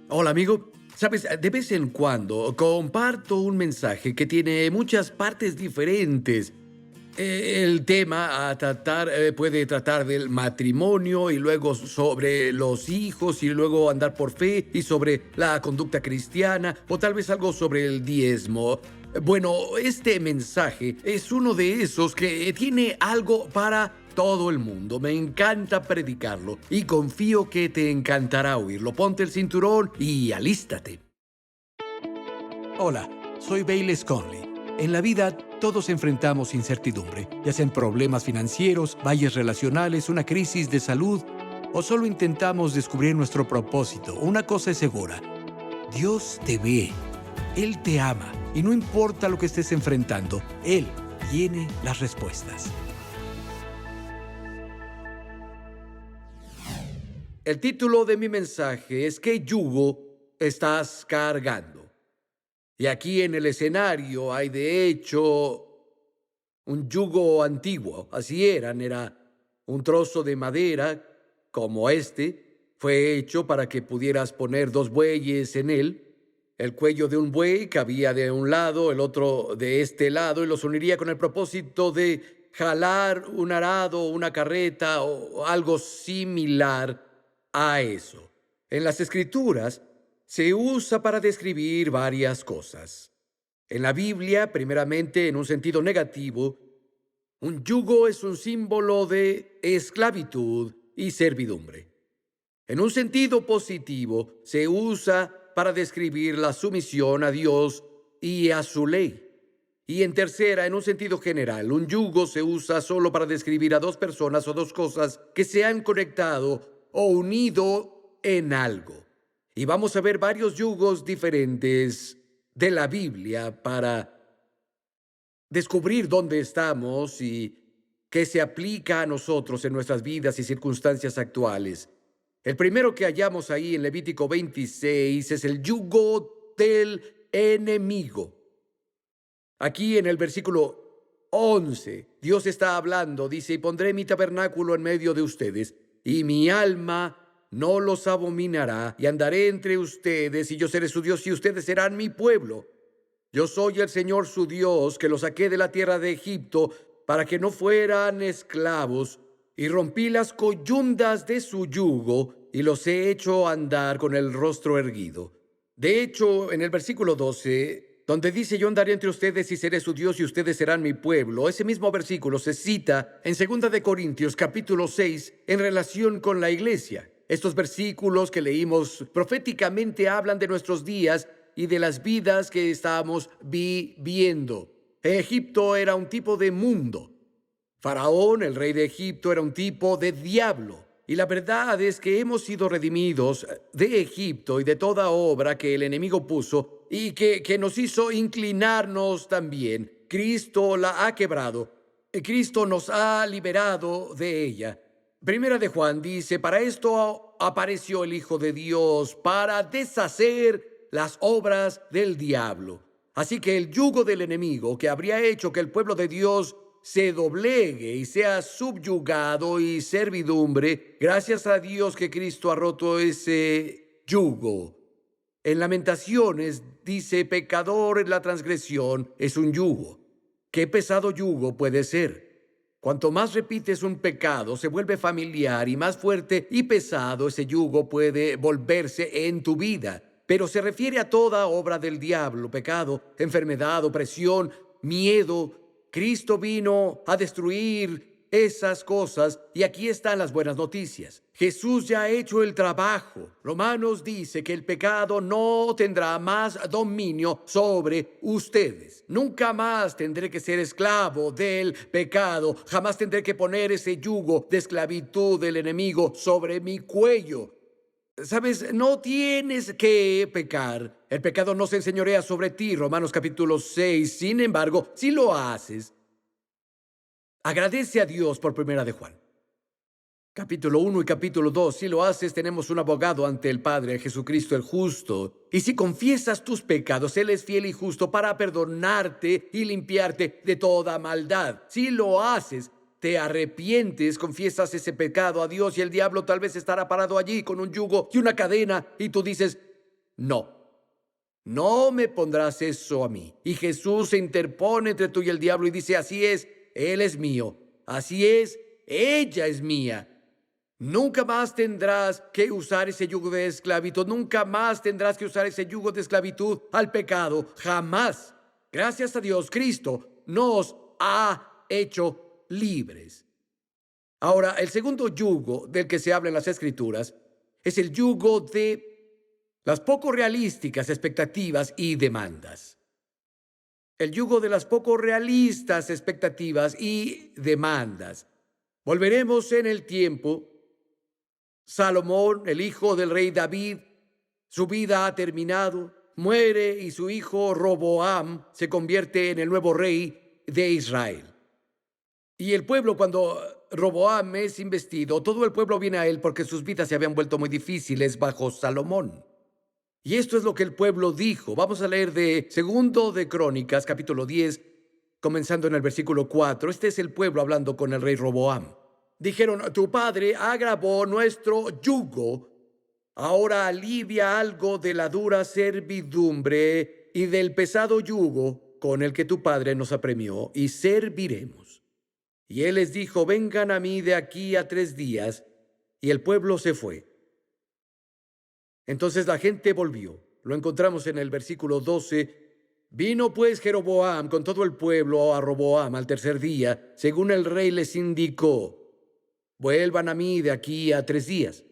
Hola amigo, sabes, de vez en cuando comparto un mensaje que tiene muchas partes diferentes. El tema a tratar puede tratar del matrimonio y luego sobre los hijos y luego andar por fe y sobre la conducta cristiana o tal vez algo sobre el diezmo. Bueno, este mensaje es uno de esos que tiene algo para todo el mundo. Me encanta predicarlo y confío que te encantará oírlo. Ponte el cinturón y alístate. Hola, soy Bailey Conley. En la vida todos enfrentamos incertidumbre, ya sean problemas financieros, valles relacionales, una crisis de salud o solo intentamos descubrir nuestro propósito. Una cosa es segura, Dios te ve, Él te ama y no importa lo que estés enfrentando, Él tiene las respuestas. El título de mi mensaje es ¿Qué yugo estás cargando? Y aquí en el escenario hay de hecho un yugo antiguo, así era un trozo de madera como este, fue hecho para que pudieras poner dos bueyes en él. El cuello de un buey cabía de un lado, el otro de este lado, y los uniría con el propósito de jalar un arado, una carreta o algo similar a eso. En las escrituras se usa para describir varias cosas. En la Biblia, primeramente en un sentido negativo, un yugo es un símbolo de esclavitud y servidumbre. En un sentido positivo, se usa para describir la sumisión a Dios y a su ley. Y en tercera, en un sentido general, un yugo se usa solo para describir a dos personas o dos cosas que se han conectado o unido en algo. Y vamos a ver varios yugos diferentes de la Biblia para descubrir dónde estamos y qué se aplica a nosotros en nuestras vidas y circunstancias actuales. El primero que hallamos ahí en Levítico 26 es el yugo del enemigo. Aquí en el versículo 11, Dios está hablando, dice, y pondré mi tabernáculo en medio de ustedes, y mi alma no los abominará, y andaré entre ustedes, y yo seré su Dios, y ustedes serán mi pueblo. Yo soy el Señor su Dios, que los saqué de la tierra de Egipto para que no fueran esclavos, y rompí las coyundas de su yugo, y los he hecho andar con el rostro erguido. De hecho, en el versículo 12, donde dice yo andaré entre ustedes y seré su Dios y ustedes serán mi pueblo, ese mismo versículo se cita en 2 capítulo 6 en relación con la iglesia. Estos versículos que leímos proféticamente hablan de nuestros días y de las vidas que estamos viviendo. Egipto era un tipo de mundo. Faraón, el rey de Egipto, era un tipo de diablo. Y la verdad es que hemos sido redimidos de Egipto y de toda obra que el enemigo puso y que nos hizo inclinarnos también. Cristo la ha quebrado. Cristo nos ha liberado de ella. Primera de Juan dice, para esto apareció el Hijo de Dios, para deshacer las obras del diablo. Así que el yugo del enemigo que habría hecho que el pueblo de Dios se doblegue y sea subyugado y servidumbre, gracias a Dios que Cristo ha roto ese yugo. En Lamentaciones dice, pecador en la transgresión es un yugo. ¿Qué pesado yugo puede ser? Cuanto más repites un pecado, se vuelve familiar y más fuerte y pesado ese yugo puede volverse en tu vida. Pero se refiere a toda obra del diablo, pecado, enfermedad, opresión, miedo. Cristo vino a destruir esas cosas y aquí están las buenas noticias. Jesús ya ha hecho el trabajo. Romanos dice que el pecado no tendrá más dominio sobre ustedes. Nunca más tendré que ser esclavo del pecado. Jamás tendré que poner ese yugo de esclavitud del enemigo sobre mi cuello. Sabes, no tienes que pecar. El pecado no se enseñorea sobre ti, Romanos capítulo 6. Sin embargo, si lo haces, agradece a Dios por primera de Juan. Capítulo 1 y capítulo 2. Si lo haces, tenemos un abogado ante el Padre, Jesucristo el justo. Y si confiesas tus pecados, Él es fiel y justo para perdonarte y limpiarte de toda maldad. Si lo haces, te arrepientes, confiesas ese pecado a Dios y el diablo tal vez estará parado allí con un yugo y una cadena y tú dices, no, no me pondrás eso a mí. Y Jesús se interpone entre tú y el diablo y dice, así es, él es mío. Así es, ella es mía. Nunca más tendrás que usar ese yugo de esclavitud. Nunca más tendrás que usar ese yugo de esclavitud al pecado. Jamás. Gracias a Dios, Cristo nos ha hecho libres. Ahora, el segundo yugo del que se habla en las Escrituras es el yugo de las poco realísticas expectativas y demandas. El yugo de las poco realistas expectativas y demandas. Volveremos en el tiempo. Salomón, el hijo del rey David, su vida ha terminado, muere y su hijo Roboam se convierte en el nuevo rey de Israel. Y el pueblo, cuando Roboam es investido, todo el pueblo viene a él porque sus vidas se habían vuelto muy difíciles bajo Salomón. Y esto es lo que el pueblo dijo. Vamos a leer de Segundo de Crónicas, capítulo 10, comenzando en el versículo 4. Este es el pueblo hablando con el rey Roboam. Dijeron, tu padre agravó nuestro yugo. Ahora alivia algo de la dura servidumbre y del pesado yugo con el que tu padre nos apremió, y serviremos. Y él les dijo, vengan a mí de aquí a 3 días. Y el pueblo se fue. Entonces la gente volvió. Lo encontramos en el versículo 12. Vino pues Jeroboam con todo el pueblo a Roboam al 3er día, según el rey les indicó. Vuelvan a mí de aquí a 3 días.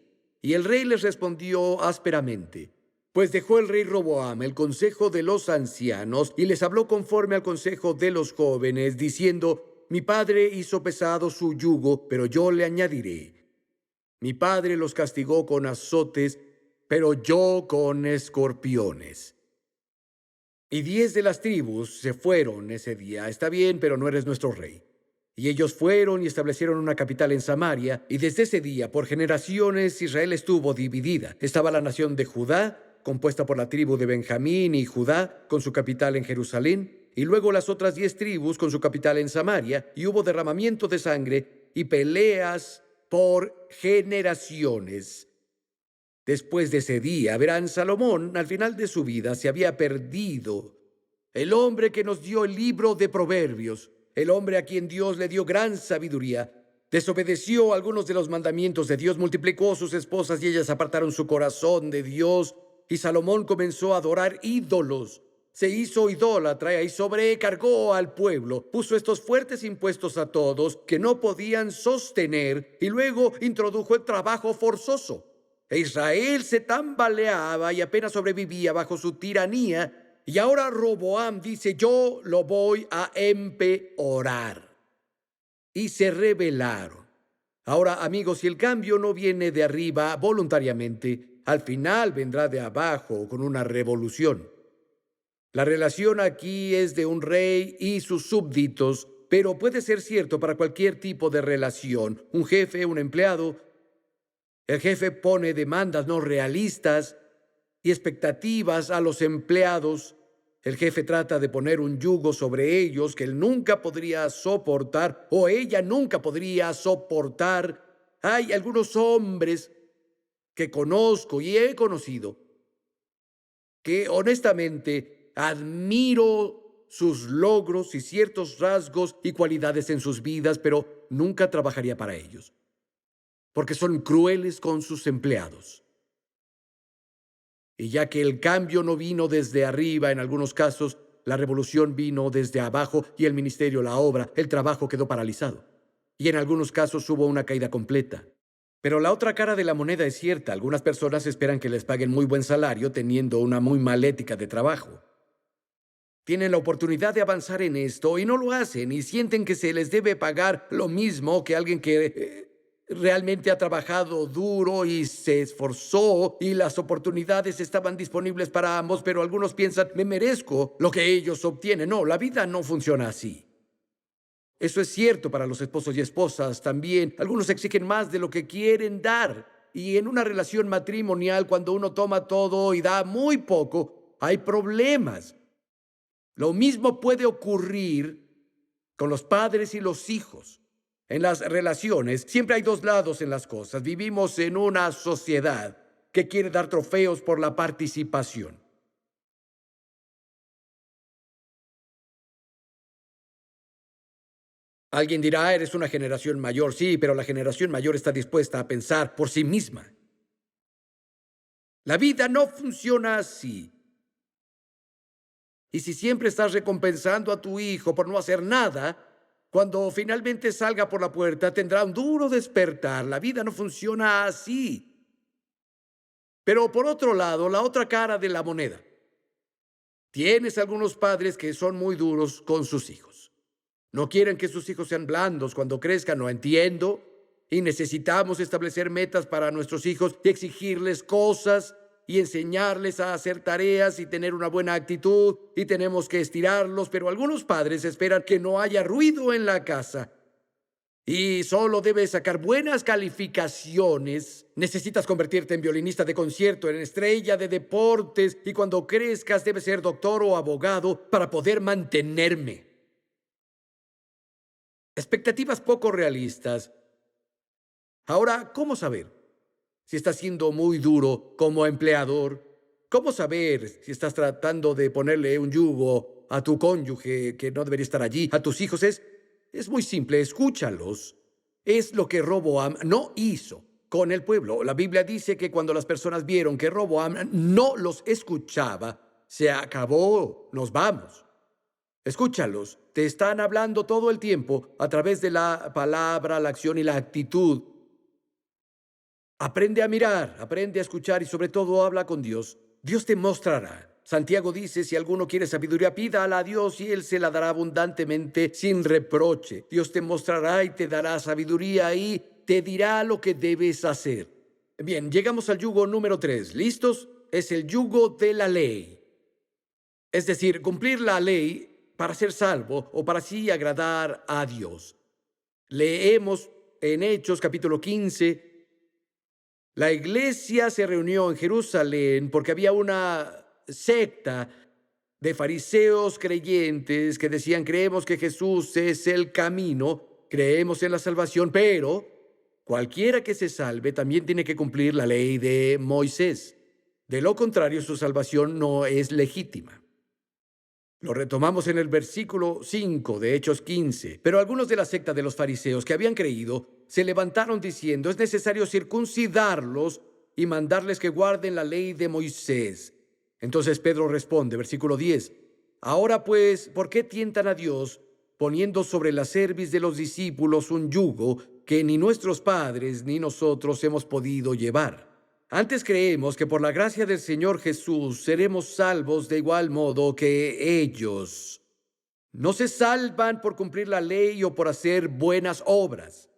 Y el rey les respondió ásperamente. Pues dejó el rey Roboam el consejo de los ancianos y les habló conforme al consejo de los jóvenes, diciendo, mi padre hizo pesado su yugo, pero yo le añadiré. Mi padre los castigó con azotes, pero yo con escorpiones. Y 10 de las tribus se fueron ese día. Está bien, pero no eres nuestro rey. Y ellos fueron y establecieron una capital en Samaria, y desde ese día, por generaciones, Israel estuvo dividida. Estaba la nación de Judá, compuesta por la tribu de Benjamín y Judá, con su capital en Jerusalén, y luego las otras 10 tribus con su capital en Samaria, y hubo derramamiento de sangre y peleas por generaciones. Después de ese día, verán, Salomón, al final de su vida, se había perdido. El hombre que nos dio el libro de Proverbios, el hombre a quien Dios le dio gran sabiduría, desobedeció algunos de los mandamientos de Dios, multiplicó sus esposas y ellas apartaron su corazón de Dios, y Salomón comenzó a adorar ídolos. Se hizo idólatra y sobrecargó al pueblo, puso estos fuertes impuestos a todos que no podían sostener, y luego introdujo el trabajo forzoso. Israel se tambaleaba y apenas sobrevivía bajo su tiranía. Y ahora Roboam dice, yo lo voy a empeorar. Y se rebelaron. Ahora, amigos, si el cambio no viene de arriba voluntariamente, al final vendrá de abajo con una revolución. La relación aquí es de un rey y sus súbditos, pero puede ser cierto para cualquier tipo de relación. Un jefe, un empleado. El jefe pone demandas no realistas y expectativas a los empleados. El jefe trata de poner un yugo sobre ellos que él nunca podría soportar o ella nunca podría soportar. Hay algunos hombres que conozco y he conocido que honestamente admiro sus logros y ciertos rasgos y cualidades en sus vidas, pero nunca trabajaría para ellos, porque son crueles con sus empleados. Y ya que el cambio no vino desde arriba, en algunos casos, la revolución vino desde abajo y el ministerio, la obra, el trabajo quedó paralizado. Y en algunos casos hubo una caída completa. Pero la otra cara de la moneda es cierta. Algunas personas esperan que les paguen muy buen salario teniendo una muy mala ética de trabajo. Tienen la oportunidad de avanzar en esto y no lo hacen y sienten que se les debe pagar lo mismo que alguien que realmente ha trabajado duro y se esforzó y las oportunidades estaban disponibles para ambos, pero algunos piensan, me merezco lo que ellos obtienen. No, la vida no funciona así. Eso es cierto para los esposos y esposas también. Algunos exigen más de lo que quieren dar. Y en una relación matrimonial, cuando uno toma todo y da muy poco, hay problemas. Lo mismo puede ocurrir con los padres y los hijos. En las relaciones siempre hay 2 lados en las cosas. Vivimos en una sociedad que quiere dar trofeos por la participación. Alguien dirá, eres una generación mayor. Sí, pero la generación mayor está dispuesta a pensar por sí misma. La vida no funciona así. Y si siempre estás recompensando a tu hijo por no hacer nada, cuando finalmente salga por la puerta tendrá un duro despertar. La vida no funciona así. Pero por otro lado, la otra cara de la moneda. Tienes algunos padres que son muy duros con sus hijos. No quieren que sus hijos sean blandos cuando crezcan, no entiendo. Y necesitamos establecer metas para nuestros hijos y exigirles cosas y enseñarles a hacer tareas y tener una buena actitud y tenemos que estirarlos, pero algunos padres esperan que no haya ruido en la casa y solo debes sacar buenas calificaciones. Necesitas convertirte en violinista de concierto, en estrella de deportes y cuando crezcas debes ser doctor o abogado para poder mantenerme. Expectativas poco realistas. Ahora, ¿cómo saber si estás siendo muy duro como empleador? ¿Cómo saber si estás tratando de ponerle un yugo a tu cónyuge que no debería estar allí, a tus hijos? Es muy simple, escúchalos. Es lo que Roboam no hizo con el pueblo. La Biblia dice que cuando las personas vieron que Roboam no los escuchaba, se acabó, nos vamos. Escúchalos, te están hablando todo el tiempo a través de la palabra, la acción y la actitud. Aprende a mirar, aprende a escuchar y sobre todo habla con Dios. Dios te mostrará. Santiago dice, si alguno quiere sabiduría, pídala a Dios y Él se la dará abundantemente sin reproche. Dios te mostrará y te dará sabiduría y te dirá lo que debes hacer. Bien, llegamos al yugo número 3. ¿Listos? Es el yugo de la ley. Es decir, cumplir la ley para ser salvo o para así agradar a Dios. Leemos en Hechos capítulo 15. La iglesia se reunió en Jerusalén porque había una secta de fariseos creyentes que decían, creemos que Jesús es el camino, creemos en la salvación, pero cualquiera que se salve también tiene que cumplir la ley de Moisés. De lo contrario, su salvación no es legítima. Lo retomamos en el versículo 5 de Hechos 15. Pero algunos de la secta de los fariseos que habían creído se levantaron diciendo, es necesario circuncidarlos y mandarles que guarden la ley de Moisés. Entonces Pedro responde, versículo 10, ahora pues, ¿por qué tientan a Dios poniendo sobre la cerviz de los discípulos un yugo que ni nuestros padres ni nosotros hemos podido llevar? Antes creemos que por la gracia del Señor Jesús seremos salvos de igual modo que ellos. No se salvan por cumplir la ley o por hacer buenas obras,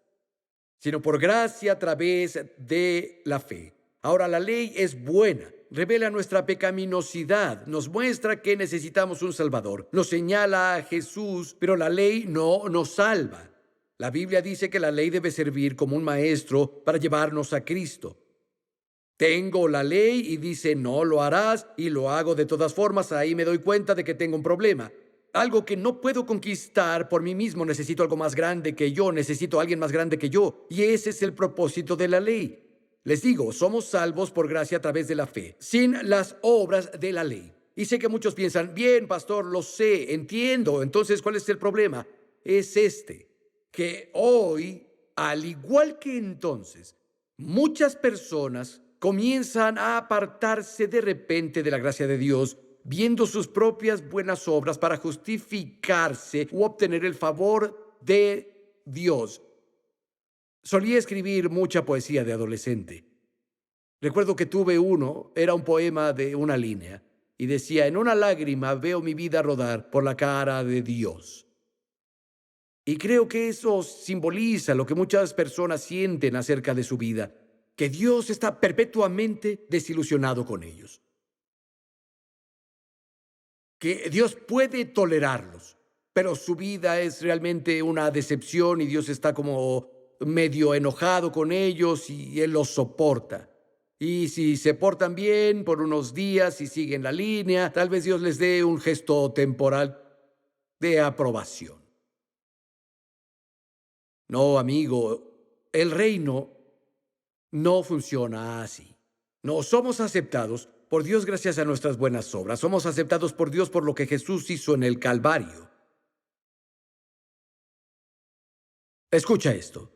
sino por gracia a través de la fe. Ahora, la ley es buena, revela nuestra pecaminosidad, nos muestra que necesitamos un Salvador, nos señala a Jesús, pero la ley no nos salva. La Biblia dice que la ley debe servir como un maestro para llevarnos a Cristo. Tengo la ley y dice no lo harás y lo hago de todas formas. Ahí me doy cuenta de que tengo un problema. Algo que no puedo conquistar por mí mismo. Necesito algo más grande que yo. Necesito a alguien más grande que yo. Y ese es el propósito de la ley. Les digo, somos salvos por gracia a través de la fe, sin las obras de la ley. Y sé que muchos piensan, bien, pastor, lo sé, entiendo. Entonces, ¿cuál es el problema? Es que hoy, al igual que entonces, muchas personas comienzan a apartarse de repente de la gracia de Dios, viendo sus propias buenas obras para justificarse u obtener el favor de Dios. Solía escribir mucha poesía de adolescente. Recuerdo que tuve uno, era un poema de una línea, y decía, en una lágrima veo mi vida rodar por la cara de Dios. Y creo que eso simboliza lo que muchas personas sienten acerca de su vida, que Dios está perpetuamente desilusionado con ellos, que Dios puede tolerarlos, pero su vida es realmente una decepción y Dios está como medio enojado con ellos y Él los soporta. Y si se portan bien por unos días y siguen la línea, tal vez Dios les dé un gesto temporal de aprobación. No, amigo, el reino no funciona así. No, somos aceptados por Dios gracias a nuestras buenas obras. Somos aceptados por Dios por lo que Jesús hizo en el Calvario. Escucha esto.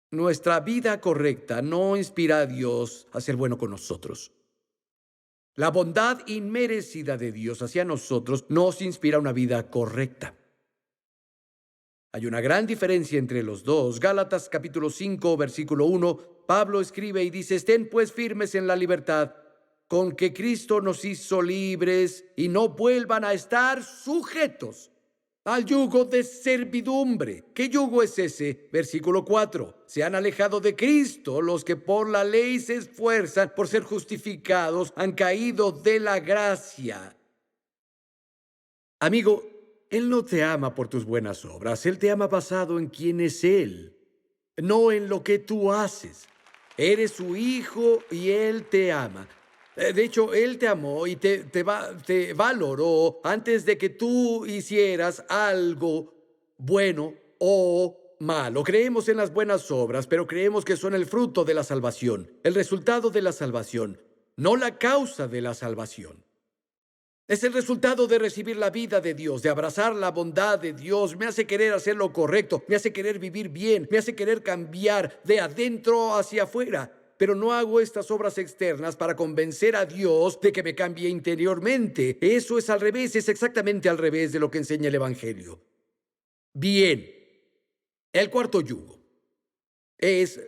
Nuestra vida correcta no inspira a Dios a ser bueno con nosotros. La bondad inmerecida de Dios hacia nosotros nos inspira una vida correcta. Hay una gran diferencia entre los dos. Gálatas capítulo 5, versículo 1, Pablo escribe y dice: estén pues firmes en la libertad con que Cristo nos hizo libres y no vuelvan a estar sujetos al yugo de servidumbre. ¿Qué yugo es ese? Versículo 4. Se han alejado de Cristo los que por la ley se esfuerzan por ser justificados, han caído de la gracia. Amigo, Él no te ama por tus buenas obras. Él te ama basado en quién es Él, no en lo que tú haces. Eres su hijo y Él te ama. De hecho, Él te amó y te valoró antes de que tú hicieras algo bueno o malo. Creemos en las buenas obras, pero creemos que son el fruto de la salvación, el resultado de la salvación, no la causa de la salvación. Es el resultado de recibir la vida de Dios, de abrazar la bondad de Dios. Me hace querer hacer lo correcto, me hace querer vivir bien, me hace querer cambiar de adentro hacia afuera. Pero no hago estas obras externas para convencer a Dios de que me cambie interiormente. Eso es al revés, es exactamente al revés de lo que enseña el Evangelio. Bien, el cuarto yugo es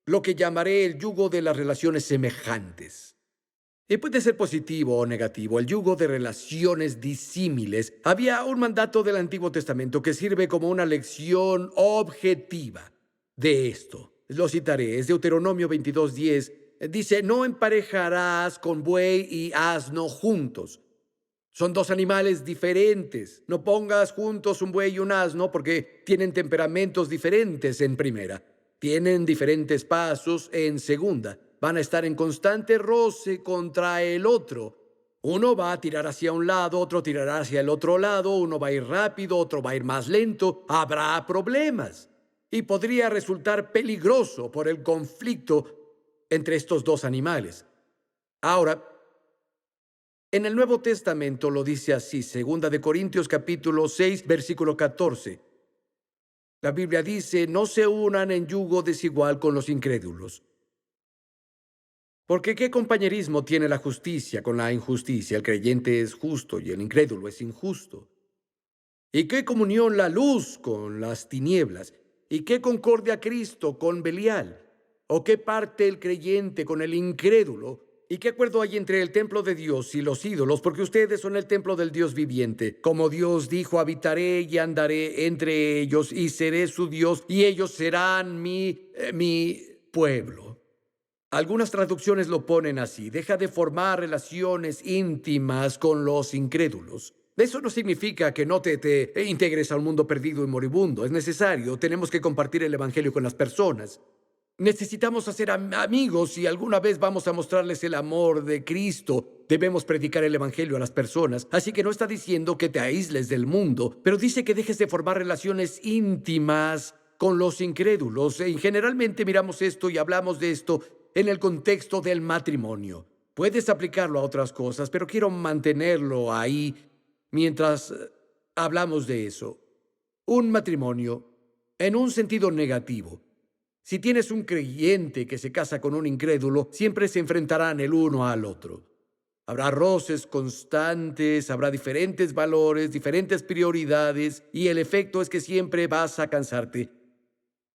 lo que llamaré el yugo de las relaciones semejantes. Y puede ser positivo o negativo. El yugo de relaciones disímiles. Había un mandato del Antiguo Testamento que sirve como una lección objetiva de esto. Lo citaré, es Deuteronomio 22:10. Dice: no emparejarás con buey y asno juntos. Son dos animales diferentes. No pongas juntos un buey y un asno porque tienen temperamentos diferentes en primera. Tienen diferentes pasos en segunda. Van a estar en constante roce contra el otro. Uno va a tirar hacia un lado, otro tirará hacia el otro lado. Uno va a ir rápido, otro va a ir más lento. Habrá problemas. Y podría resultar peligroso por el conflicto entre estos dos animales. Ahora, en el Nuevo Testamento lo dice así, 2 Corintios capítulo 6, versículo 14. La Biblia dice: no se unan en yugo desigual con los incrédulos. Porque ¿qué compañerismo tiene la justicia con la injusticia? El creyente es justo y el incrédulo es injusto. ¿Y qué comunión la luz con las tinieblas? ¿Y qué concordia Cristo con Belial? ¿O qué parte el creyente con el incrédulo? ¿Y qué acuerdo hay entre el templo de Dios y los ídolos? Porque ustedes son el templo del Dios viviente. Como Dios dijo: habitaré y andaré entre ellos y seré su Dios y ellos serán mi pueblo. Algunas traducciones lo ponen así: deja de formar relaciones íntimas con los incrédulos. Eso no significa que no te integres al mundo perdido y moribundo. Es necesario. Tenemos que compartir el Evangelio con las personas. Necesitamos hacer amigos y alguna vez vamos a mostrarles el amor de Cristo. Debemos predicar el Evangelio a las personas. Así que no está diciendo que te aísles del mundo, pero dice que dejes de formar relaciones íntimas con los incrédulos. Y generalmente miramos esto y hablamos de esto en el contexto del matrimonio. Puedes aplicarlo a otras cosas, pero quiero mantenerlo ahí mientras hablamos de eso. Un matrimonio, en un sentido negativo. Si tienes un creyente que se casa con un incrédulo, siempre se enfrentarán el uno al otro. Habrá roces constantes, habrá diferentes valores, diferentes prioridades, y el efecto es que siempre vas a cansarte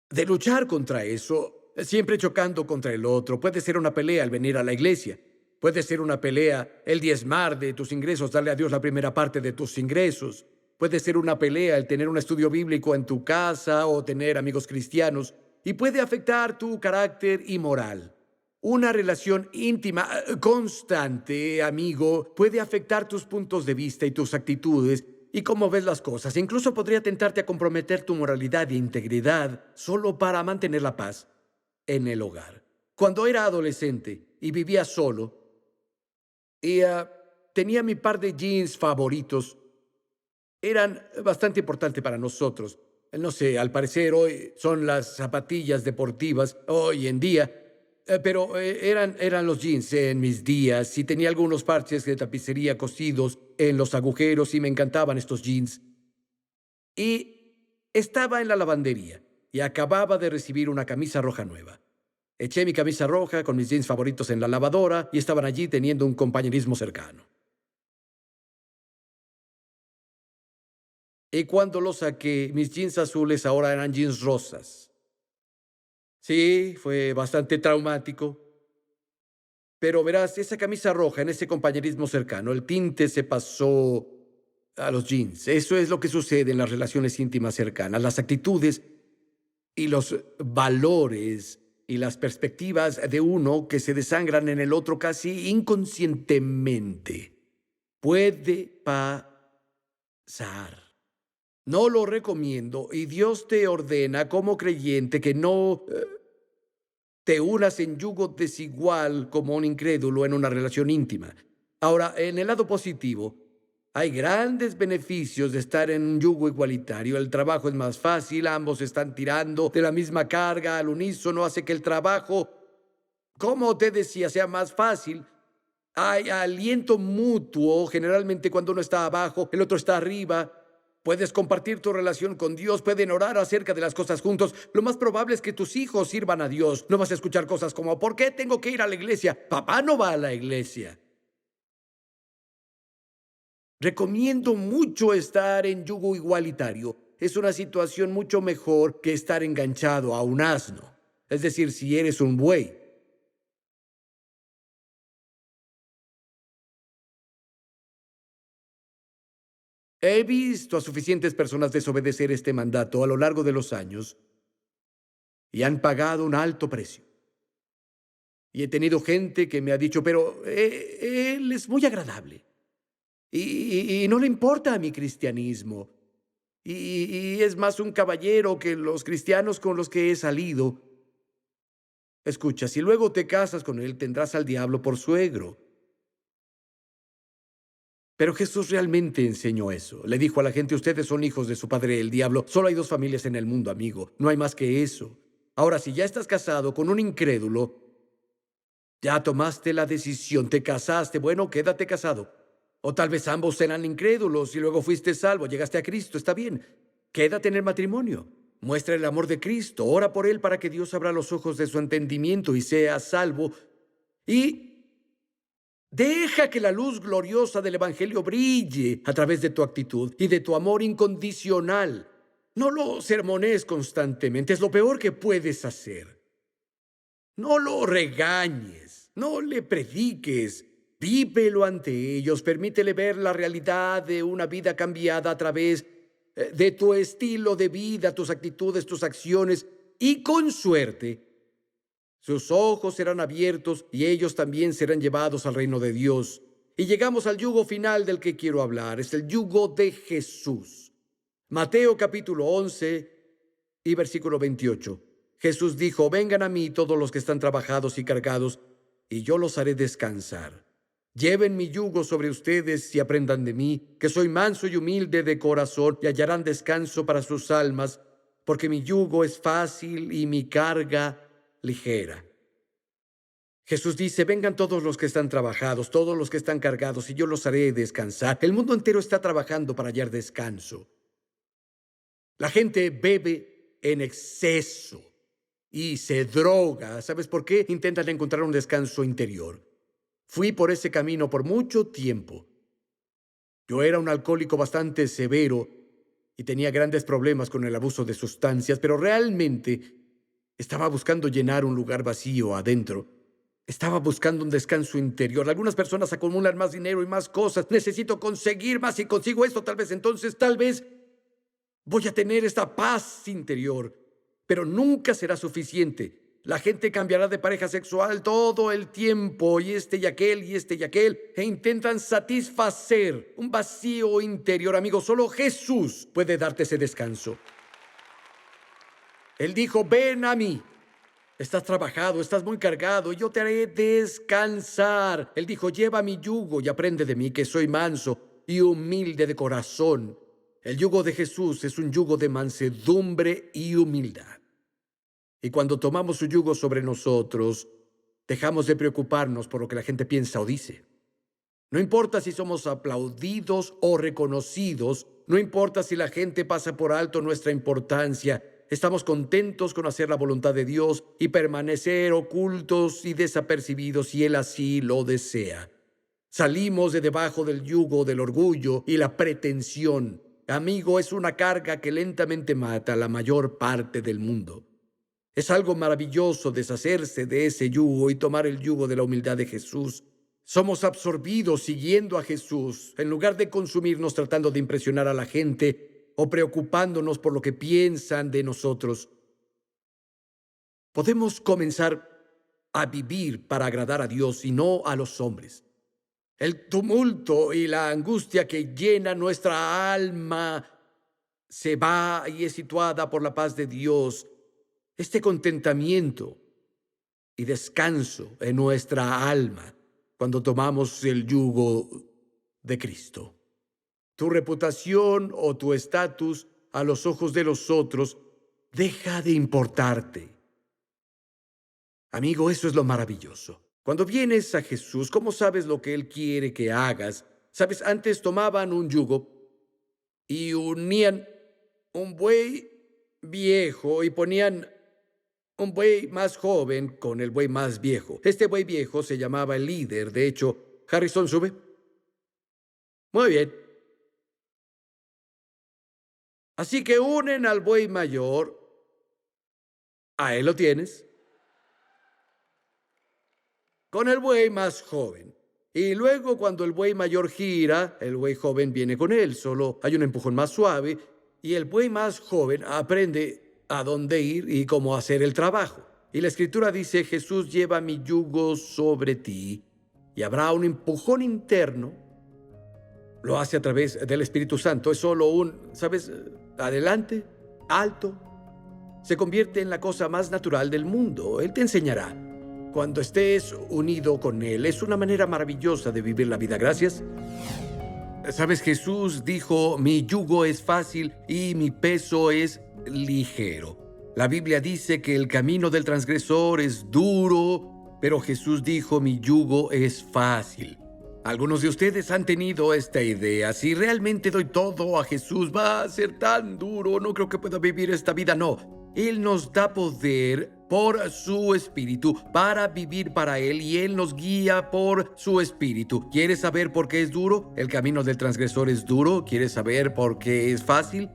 de luchar contra eso, siempre chocando contra el otro. Puede ser una pelea el venir a la iglesia. Puede ser una pelea el diezmar de tus ingresos, darle a Dios la primera parte de tus ingresos. Puede ser una pelea el tener un estudio bíblico en tu casa o tener amigos cristianos. Y puede afectar tu carácter y moral. Una relación íntima, constante, amigo, puede afectar tus puntos de vista y tus actitudes y cómo ves las cosas. Incluso podría tentarte a comprometer tu moralidad e integridad solo para mantener la paz en el hogar. Cuando era adolescente y vivía solo, y tenía mi par de jeans favoritos. Eran bastante importantes para nosotros. No sé, al parecer hoy son las zapatillas deportivas hoy en día. Pero eran los jeans en mis días y tenía algunos parches de tapicería cosidos en los agujeros y me encantaban estos jeans. Y estaba en la lavandería y acababa de recibir una camisa roja nueva. Eché mi camisa roja con mis jeans favoritos en la lavadora y estaban allí teniendo un compañerismo cercano. Y cuando los saqué, mis jeans azules ahora eran jeans rosas. Sí, fue bastante traumático. Pero verás, esa camisa roja en ese compañerismo cercano, el tinte se pasó a los jeans. Eso es lo que sucede en las relaciones íntimas cercanas. Las actitudes y los valores y las perspectivas de uno que se desangran en el otro casi inconscientemente. Puede pasar. No lo recomiendo y Dios te ordena como creyente que no te unas en yugo desigual como un incrédulo en una relación íntima. Ahora, en el lado positivo, hay grandes beneficios de estar en un yugo igualitario. El trabajo es más fácil, ambos están tirando de la misma carga al unísono, hace que el trabajo, como te decía, sea más fácil. Hay aliento mutuo, generalmente cuando uno está abajo, el otro está arriba. Puedes compartir tu relación con Dios, pueden orar acerca de las cosas juntos. Lo más probable es que tus hijos sirvan a Dios. No vas a escuchar cosas como, ¿por qué tengo que ir a la iglesia? Papá no va a la iglesia. Recomiendo mucho estar en yugo igualitario. Es una situación mucho mejor que estar enganchado a un asno. Es decir, si eres un buey. He visto a suficientes personas desobedecer este mandato a lo largo de los años y han pagado un alto precio. Y he tenido gente que me ha dicho, pero él es muy agradable y no le importa a mi cristianismo. Y es más un caballero que los cristianos con los que he salido. Escucha, si luego te casas con él, tendrás al diablo por suegro. Pero Jesús realmente enseñó eso. Le dijo a la gente, ustedes son hijos de su padre el diablo. Solo hay dos familias en el mundo, amigo. No hay más que eso. Ahora, si ya estás casado con un incrédulo, ya tomaste la decisión, te casaste, bueno, quédate casado. O tal vez ambos eran incrédulos y luego fuiste salvo, llegaste a Cristo, está bien. Quédate en el matrimonio. Muestra el amor de Cristo, ora por él para que Dios abra los ojos de su entendimiento y sea salvo. Y deja que la luz gloriosa del Evangelio brille a través de tu actitud y de tu amor incondicional. No lo sermonees constantemente, es lo peor que puedes hacer. No lo regañes, no le prediques, vívelo ante ellos, permítele ver la realidad de una vida cambiada a través de tu estilo de vida, tus actitudes, tus acciones, y con suerte, sus ojos serán abiertos y ellos también serán llevados al reino de Dios. Y llegamos al yugo final del que quiero hablar, es el yugo de Jesús. Mateo capítulo 11 y versículo 28. Jesús dijo, vengan a mí todos los que están trabajados y cargados, y yo los haré descansar. Lleven mi yugo sobre ustedes y aprendan de mí, que soy manso y humilde de corazón, y hallarán descanso para sus almas, porque mi yugo es fácil y mi carga ligera. Jesús dice, vengan todos los que están trabajados, todos los que están cargados, y yo los haré descansar. El mundo entero está trabajando para hallar descanso. La gente bebe en exceso y se droga. ¿Sabes por qué? Intentan encontrar un descanso interior. Fui por ese camino por mucho tiempo. Yo era un alcohólico bastante severo y tenía grandes problemas con el abuso de sustancias, pero realmente estaba buscando llenar un lugar vacío adentro. Estaba buscando un descanso interior. Algunas personas acumulan más dinero y más cosas. Necesito conseguir más. Si consigo esto, tal vez entonces, tal vez voy a tener esta paz interior, pero nunca será suficiente. La gente cambiará de pareja sexual todo el tiempo, y este y aquel, e intentan satisfacer un vacío interior. Amigo, solo Jesús puede darte ese descanso. Él dijo, ven a mí. Estás trabajado, estás muy cargado, y yo te haré descansar. Él dijo, lleva mi yugo y aprende de mí, que soy manso y humilde de corazón. El yugo de Jesús es un yugo de mansedumbre y humildad. Y cuando tomamos su yugo sobre nosotros, Dejamos de preocuparnos por lo que la gente piensa o dice. No importa si somos aplaudidos o reconocidos, no importa si la gente pasa por alto nuestra importancia, estamos contentos con hacer la voluntad de Dios y permanecer ocultos y desapercibidos si Él así lo desea. Salimos de debajo del yugo del orgullo y la pretensión. Amigo, es una carga que lentamente mata a la mayor parte del mundo. Es algo maravilloso deshacerse de ese yugo y tomar el yugo de la humildad de Jesús. Somos absorbidos siguiendo a Jesús, en lugar de consumirnos tratando de impresionar a la gente o preocupándonos por lo que piensan de nosotros. Podemos comenzar a vivir para agradar a Dios y no a los hombres. El tumulto y la angustia que llena nuestra alma se va y es situada por la paz de Dios. Este contentamiento y descanso en nuestra alma cuando tomamos el yugo de Cristo. Tu reputación o tu estatus a los ojos de los otros deja de importarte. Amigo, eso es lo maravilloso. Cuando vienes a Jesús, ¿cómo sabes lo que Él quiere que hagas? Sabes, antes tomaban un yugo y unían un buey viejo y ponían un buey más joven con el buey más viejo. Este buey viejo se llamaba el líder. De hecho, Harrison, sube. Muy bien. Así que unen al buey mayor. Ahí lo tienes. Con el buey más joven. Y luego, cuando el buey mayor gira, el buey joven viene con él. Solo hay un empujón más suave y el buey más joven aprende a dónde ir y cómo hacer el trabajo. Y la Escritura dice, Jesús lleva mi yugo sobre ti, y habrá un empujón interno. Lo hace a través del Espíritu Santo. Es solo ¿sabes? Adelante, alto. Se convierte en la cosa más natural del mundo. Él te enseñará. Cuando estés unido con Él, es una manera maravillosa de vivir la vida. Gracias. ¿Sabes? Jesús dijo, mi yugo es fácil y mi peso es ligero. La Biblia dice que el camino del transgresor es duro, pero Jesús dijo, mi yugo es fácil. Algunos de ustedes han tenido esta idea. Si realmente doy todo a Jesús, va a ser tan duro. No creo que pueda vivir esta vida. No. Él nos da poder por su Espíritu para vivir para Él y Él nos guía por su Espíritu. ¿Quieres saber por qué es duro? El camino del transgresor es duro. ¿Quieres saber por qué es fácil?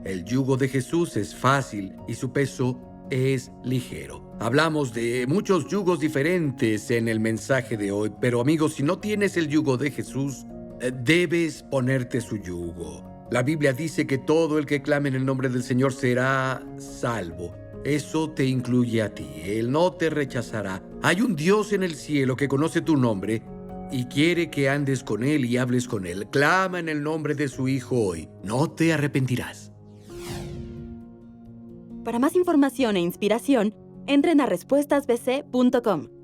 El yugo de Jesús es fácil y su peso es ligero. Hablamos de muchos yugos diferentes en el mensaje de hoy, pero amigos, si no tienes el yugo de Jesús, debes ponerte su yugo. La Biblia dice que todo el que clame en el nombre del Señor será salvo. Eso te incluye a ti. Él no te rechazará. Hay un Dios en el cielo que conoce tu nombre y quiere que andes con Él y hables con Él. Clama en el nombre de su Hijo hoy. No te arrepentirás. Para más información e inspiración, entren a respuestasbc.com.